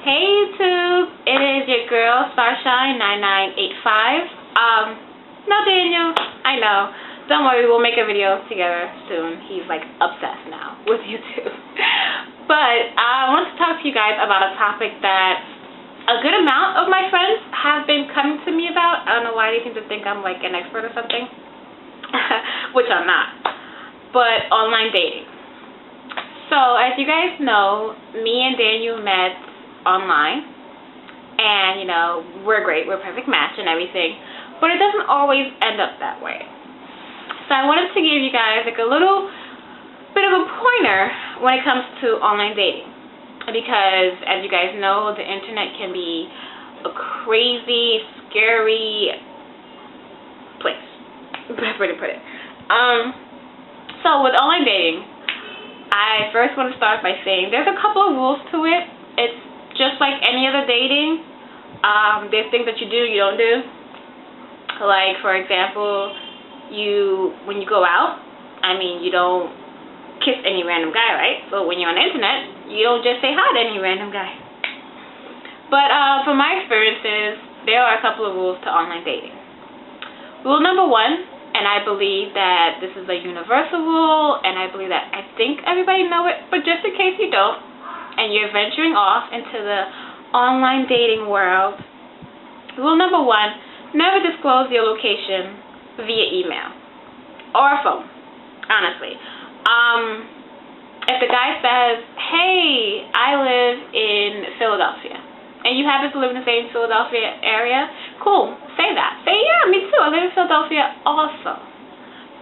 Hey YouTube, it is your girl Starshine9985. No Daniel, I know. Don't worry, we'll make a video together soon. He's like obsessed now with YouTube. But I want to talk to you guys about a topic that a good amount of my friends have been coming to me about. I don't know why they seem to think I'm like an expert or something, which I'm not. But online dating. So as you guys know, me and Daniel met online, and you know, we're great, we're a perfect match and everything, but it doesn't always end up that way. So I wanted to give you guys like a little bit of a pointer when it comes to online dating, because as you guys know, the internet can be a crazy, scary place. Best way to put it. So with online dating, I first want to start by saying there's a couple of rules to it. It's just like any other dating. There's things that you do, you don't do. Like, for example, when you go out, you don't kiss any random guy, right? So when you're on the internet, you don't just say hi to any random guy. But from my experiences, there are a couple of rules to online dating. Rule number one, and I believe that this is a universal rule, and I believe that I think everybody know it, but just in case you don't, and you're venturing off into the online dating world, rule number one, never disclose your location via email or phone, honestly. If the guy says, hey, I live in Philadelphia, and you happen to live in the same Philadelphia area, cool, say that. Say, yeah, me too, I live in Philadelphia also.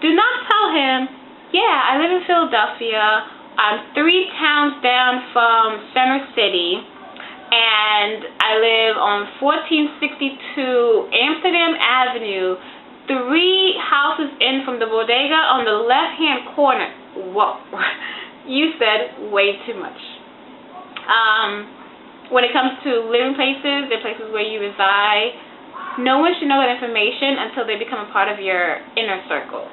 Do not tell him, yeah, I live in Philadelphia, I'm 3 towns down from Center City, and I live on 1462 Amsterdam Avenue, 3 houses in from the bodega on the left-hand corner. Whoa, you said way too much. When it comes to living places, the places where you reside, no one should know that information until they become a part of your inner circle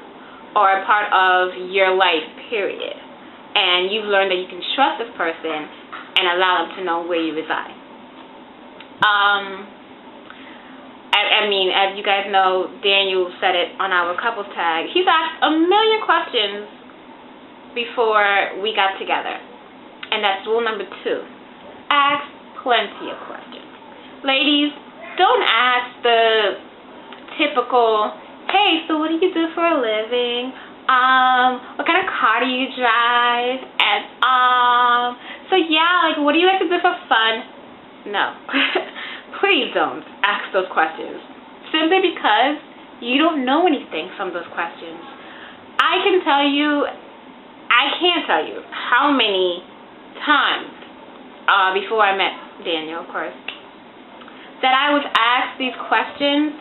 or a part of your life, period. And you've learned that you can trust this person and allow them to know where you reside. As you guys know, Daniel said it on our couples tag. He's asked a million questions before we got together. And that's rule number 2. Ask plenty of questions. Ladies, don't ask the typical, hey, so what do you do for a living? What kind of car do you drive? And so yeah, like, what do you like to do for fun? No. Please don't ask those questions. Simply because you don't know anything from those questions. I can't tell you how many times before I met Daniel, of course, that I was asked these questions,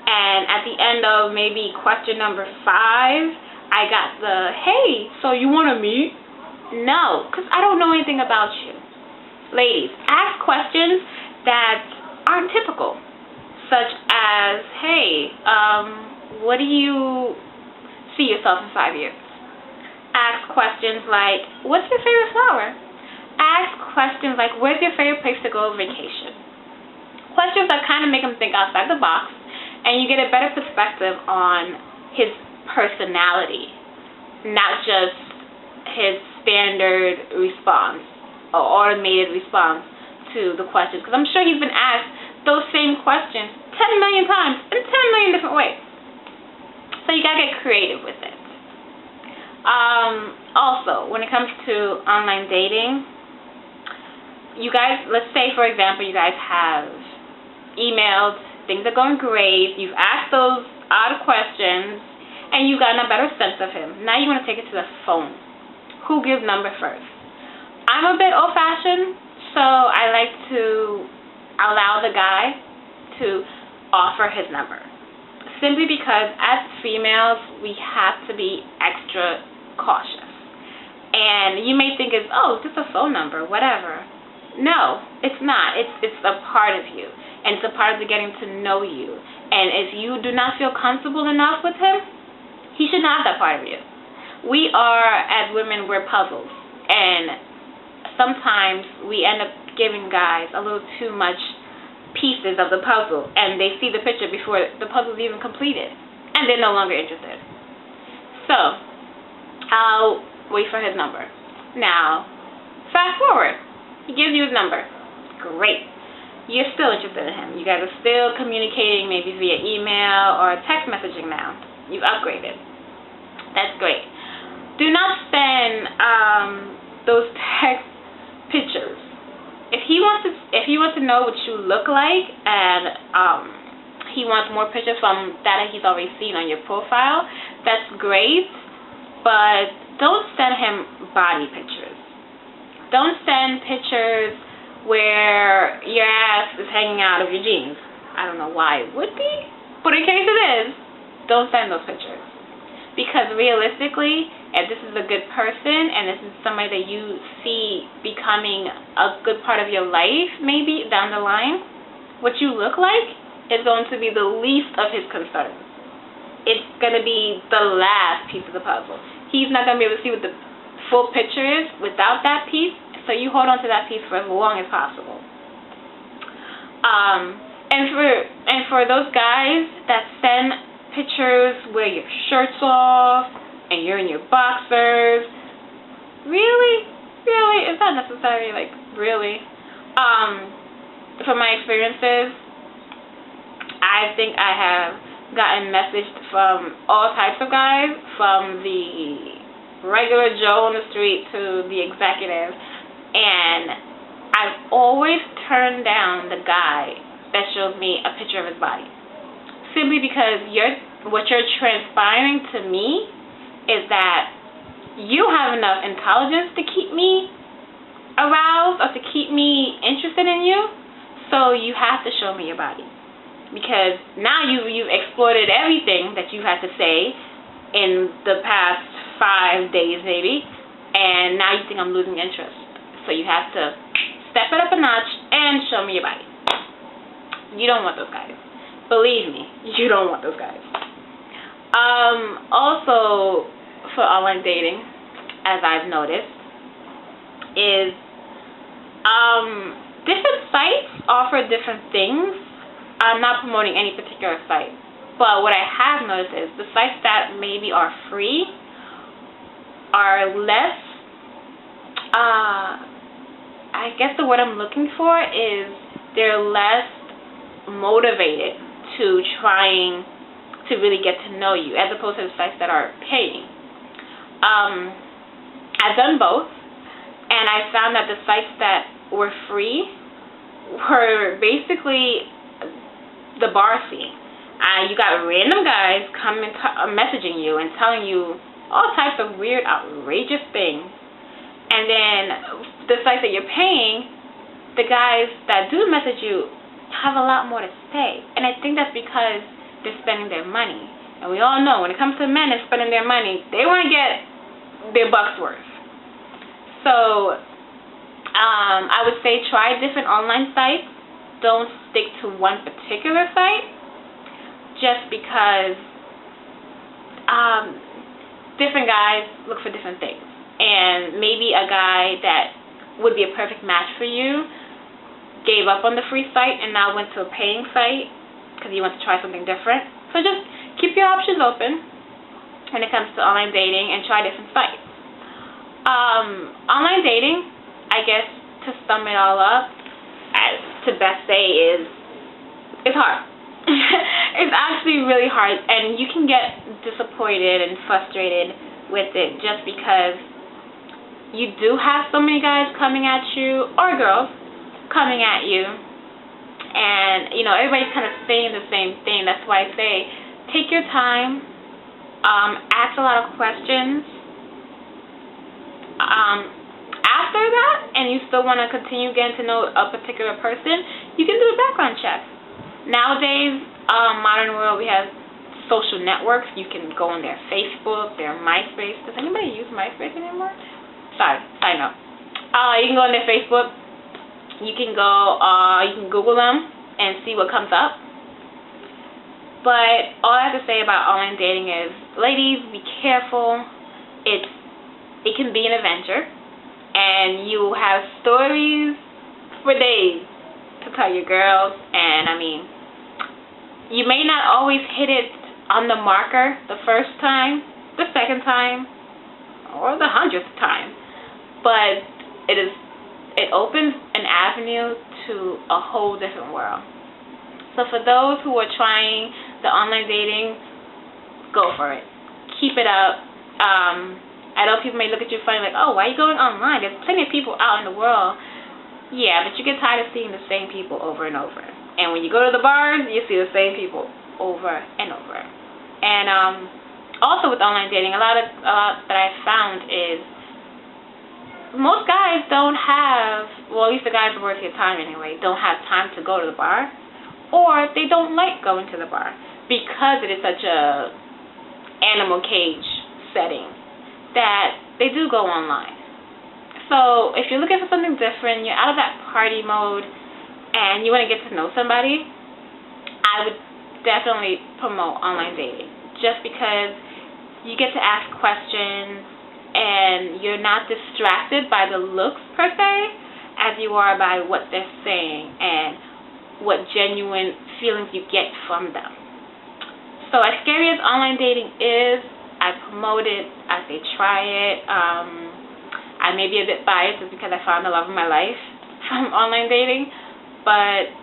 and at the end of maybe question number 5, I got the, hey, so you want to meet? No, because I don't know anything about you. Ladies, ask questions that aren't typical, such as, hey, what do you see yourself in 5 years? Ask questions like, what's your favorite flower? Ask questions like, where's your favorite place to go on vacation? Questions that kind of make them think outside the box, and you get a better perspective on his personality, not just his standard response or automated response to the questions, because I'm sure he's been asked those same questions 10 million times in 10 million different ways. So you gotta get creative with it. Also, when it comes to online dating, you guys, let's say for example, you guys have emailed, things are going great, you've asked those odd questions, and you've gotten a better sense of him. Now you want to take it to the phone. Who gives number first? I'm a bit old-fashioned, so I like to allow the guy to offer his number. Simply because as females, we have to be extra cautious. And you may think it's, oh, just a phone number, whatever. No, it's not. It's a part of you. And it's a part of the getting to know you. And if you do not feel comfortable enough with him, he should not have that part of you. We are, as women, we're puzzles. And sometimes we end up giving guys a little too much pieces of the puzzle, and they see the picture before the puzzle's even completed, and they're no longer interested. So, I'll wait for his number. Now, fast forward. He gives you his number. Great. You're still interested in him. You guys are still communicating, maybe via email or text messaging now. You've upgraded. That's great. Do not send those text pictures. If he wants to know what you look like, and he wants more pictures from data he's already seen on your profile, that's great, but don't send him body pictures. Don't send pictures where your ass is hanging out of your jeans. I don't know why it would be, but in case it is, don't send those pictures. Because realistically, if this is a good person and this is somebody that you see becoming a good part of your life, maybe down the line, what you look like is going to be the least of his concerns. It's going to be the last piece of the puzzle. He's not going to be able to see what the full picture is without that piece, so you hold on to that piece for as long as possible. And for those guys that send pictures where your shirt's off and you're in your boxers, really, it's not necessary. Like, really. From my experiences, I think I have gotten messaged from all types of guys, from the regular Joe on the street to the executive, and I've always turned down the guy that shows me a picture of his body. Simply because what you're transpiring to me is that you have enough intelligence to keep me aroused or to keep me interested in you, so you have to show me your body. Because now you've exploited everything that you had to say in the past 5 days maybe, and now you think I'm losing interest. So you have to step it up a notch and show me your body. You don't want those guys. Believe me, you don't want those guys. Also, for online dating, as I've noticed, is different sites offer different things. I'm not promoting any particular site, but what I have noticed is the sites that maybe are free are less, I guess the word I'm looking for is they're less motivated to trying to really get to know you, as opposed to the sites that are paying. I've done both, and I found that the sites that were free were basically the bar scene. You got random guys coming, messaging you and telling you all types of weird, outrageous things. And then the sites that you're paying, the guys that do message you have a lot more to say. And I think that's because they're spending their money. And we all know when it comes to men and spending their money, they want to get their buck's worth. So I would say try different online sites. Don't stick to one particular site just because different guys look for different things. And maybe a guy that would be a perfect match for you gave up on the free site and now went to a paying site because he wants to try something different. So just keep your options open when it comes to online dating and try different sites. Online dating, I guess to sum it all up, to best say is, it's hard. It's actually really hard, and you can get disappointed and frustrated with it just because you do have so many guys coming at you, or girls coming at you, and you know everybody's kind of saying the same thing. That's why I say take your time, ask a lot of questions. After that, and you still want to continue getting to know a particular person, you can do a background check. Nowadays, modern world, we have social networks. You can go on their Facebook, their MySpace. Does anybody use MySpace anymore? Sorry, side note. You can go on their Facebook. You can go, you can Google them and see what comes up. But all I have to say about online dating is, ladies, be careful. It can be an adventure, and you have stories for days to tell your girls, and I mean, you may not always hit it on the marker the first time, the second time, or the 100th time, but it opens an avenue to a whole different world. So for those who are trying the online dating, go for it. Keep it up. I know people may look at you funny, like, oh, why are you going online? There's plenty of people out in the world. Yeah, but you get tired of seeing the same people over and over. And when you go to the bars, you see the same people over and over. And also with online dating, a lot that I found is most guys don't have, well, at least the guys who are worth your time anyway, don't have time to go to the bar, or they don't like going to the bar because it is such a animal cage setting that they do go online. So if you're looking for something different, you're out of that party mode, and you want to get to know somebody, I would definitely promote online dating, just because you get to ask questions and you're not distracted by the looks per se as you are by what they're saying and what genuine feelings you get from them. So as scary as online dating is, I promote it, I say try it. I may be a bit biased just because I found the love of my life from online dating, but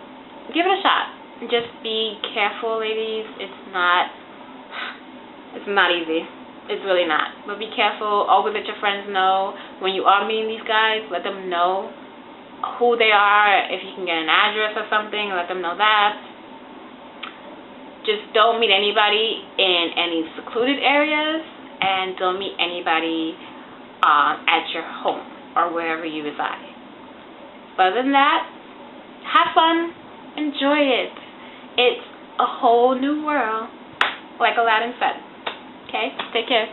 give it a shot. Just be careful, ladies. It's not easy. It's really not. But be careful. Always let your friends know when you are meeting these guys. Let them know who they are. If you can get an address or something, let them know that. Just don't meet anybody in any secluded areas, and don't meet anybody at your home or wherever you reside. But other than that, have fun. Enjoy it. It's a whole new world, like Aladdin said. Okay? Take care.